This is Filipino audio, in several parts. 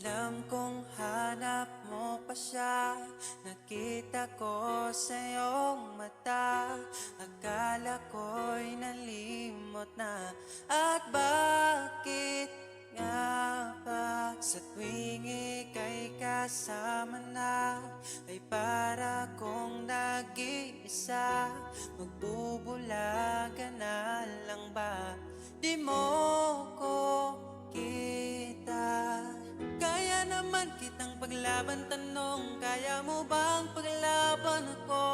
Alam kong hanap mo pa siya. Nakita ko sa iyong mata. Akala ko'y nalimot na. At bakit nga ba sa tuwing ika'y kasama na, ay para kong nag-iisa? Magbubulaga na lang ba? Di mo ko kita. Kaya naman kitang paglaban, tanong, kaya mo bang paglaban ako?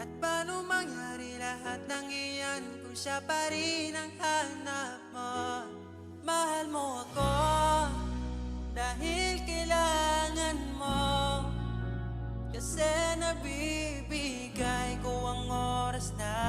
At paano mangyari lahat ng iyan kung siya pa rin ang hanap mo? Mahal mo ako dahil kailangan mo, kasi nabibigay ko ang oras na